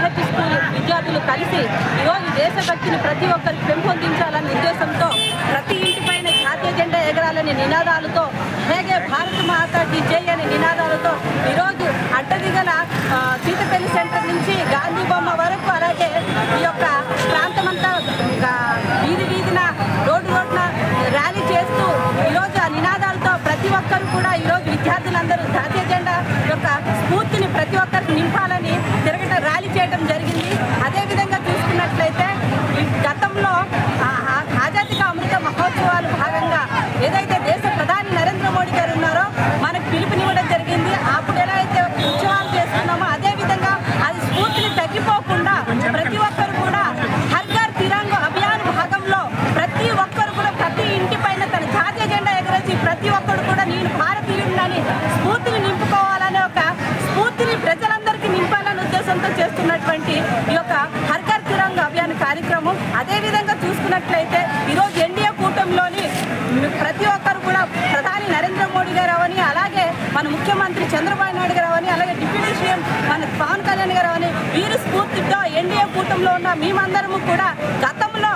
CH school విద్యార్థులు కలిసి ఈరోజు దేశభక్తిని ప్రతి ఒక్కరికి పెంపొందించాలనే ఉద్దేశంతో ప్రతి ఇంటిపైన జాతీయ జెండా ఎగరాలనే నినాదాలతో అలాగే భారత మాతాకి జై అనే నినాదాలతో ఈరోజు అడ్డదిగల సీతపల్లి సెంటర్ నుంచి గాంధీ బొమ్మ వరకు అలాగే ఈ యొక్క ప్రాంతమంతా వీధిన రోడ్డున ర్యాలీ చేస్తూ ఈరోజు ఆ నినాదాలతో ప్రతి ఒక్కరు కూడా ఈరోజు విద్యార్థులందరూ జాతీయ జెండా యొక్క స్ఫూర్తిని ప్రతి ఒక్కరికి నింపాలని ర్యాలీ చేయడం జరిగింది. అదేవిధంగా చూసుకున్నట్లయితే గతంలో ఆజాదీ కా అమృత మహోత్సవాలు భాగంగా ఏదైతే దేశ ప్రధాని నరేంద్ర మోడీ గారు ఉన్నారో మనకు పిలుపునివ్వడం జరిగింది. అప్పుడు ఎలా అయితే ఉత్సవాలు చేస్తున్నామో అదేవిధంగా అది స్ఫూర్తిని తగ్గిపోకుండా ప్రతి ఒక్కరు కూడా హర్ ఘర్ తిరంగా అభియాన్ భాగంలో ప్రతి ఒక్కరు కూడా ప్రతి ఇంటి పైన తన జాతీయ జెండా ఎగరేసి ప్రతి ఒక్కరు కూడా నేను భారతీయుడిని స్ఫూర్తిని నింపుకోవాలనే ఒక స్ఫూర్తిని ప్రజలందరికీ నింపాలనే ఉద్దేశంతో చేస్తున్నటువంటి ఈ యొక్క హర్ ఘర్ తిరంగా అభియాన్ కార్యక్రమం. అదేవిధంగా చూసుకున్నట్లయితే ఈరోజు ఎన్డీఏ కూటమిలోని ప్రతి ఒక్కరు కూడా ప్రధాని నరేంద్ర మోడీ గారు అవని అలాగే మన ముఖ్యమంత్రి చంద్రబాబు నాయుడు గారు అవని అలాగే డిప్యూటీ సీఎం మన పవన్ కళ్యాణ్ గారు అవని వీరి స్ఫూర్తితో ఎన్డీఏ కూటమిలో ఉన్న మేమందరము కూడా గతంలో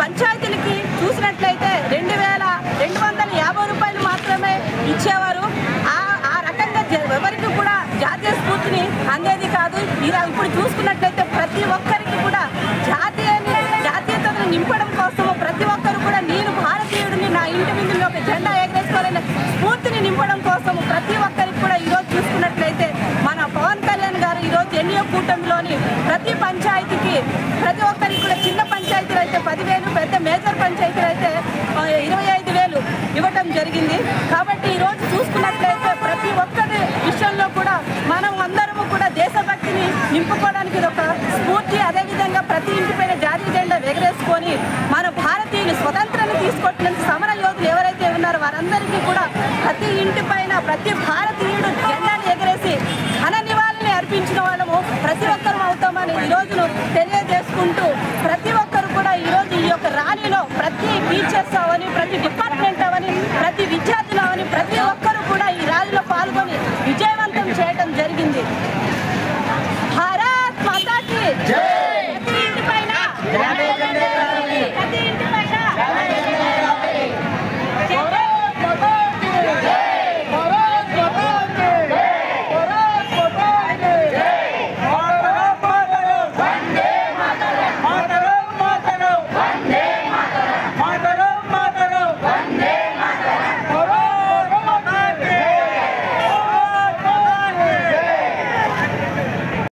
పంచాయతీలకి చూసినట్లయితే 2250 రూపాయలు మాత్రమే ఇచ్చేవారు. ఆ రకంగా ఎవరికి కూడా జాతీయ స్ఫూర్తిని అందేది కాదు. ఇప్పుడు చూసుకున్నట్లయితే ప్రతి ఒక్కరికి కూడా జాతీయతను నింపడం కోసము ప్రతి ఒక్కరు కూడా నేను భారతీయుడిని నా ఇంటి ముందు ఒక జెండా ఎగరేసుకోవాలనే స్ఫూర్తిని నింపడం కోసము ప్రతి ఒక్కరికి కూడా ఈరోజు చూసుకున్నట్లయితే మన పవన్ కళ్యాణ్ గారు ఈరోజు ఎన్డీఏ కూటమిలోని ప్రతి పంచాయతీకి ప్రతి ఒక్కరికి కూడా చిన్న పంచాయతీలు అయితే 10,000 పెద్ద మేజర్ పంచాయతీలు అయితే 25,000 ఇవ్వటం జరిగింది. కాబట్టి ఈరోజు చూసుకున్నట్లయితే ప్రతి ఒక్కరి విషయంలో కూడా మనం అందరము కూడా దేశభక్తిని నింపుకోవడానికి ఒక స్ఫూర్తి. అదేవిధంగా ప్రతి ఇంటిపైన జాతీయ జెండా ఎగరేసుకొని మన భారతీయులు స్వతంత్రాన్ని తీసుకొచ్చినందుకు సమర యోధులు ఎవరైతే ఉన్నారో వారందరికీ కూడా ప్రతి ఇంటిపైన ప్రతి భారతీయుడు జెండాను ఎగరేసి ఘన నివాళిని అర్పించిన వాళ్ళము ప్రతి ఒక్కరూ అవుతామని ఈ రోజును తెలియ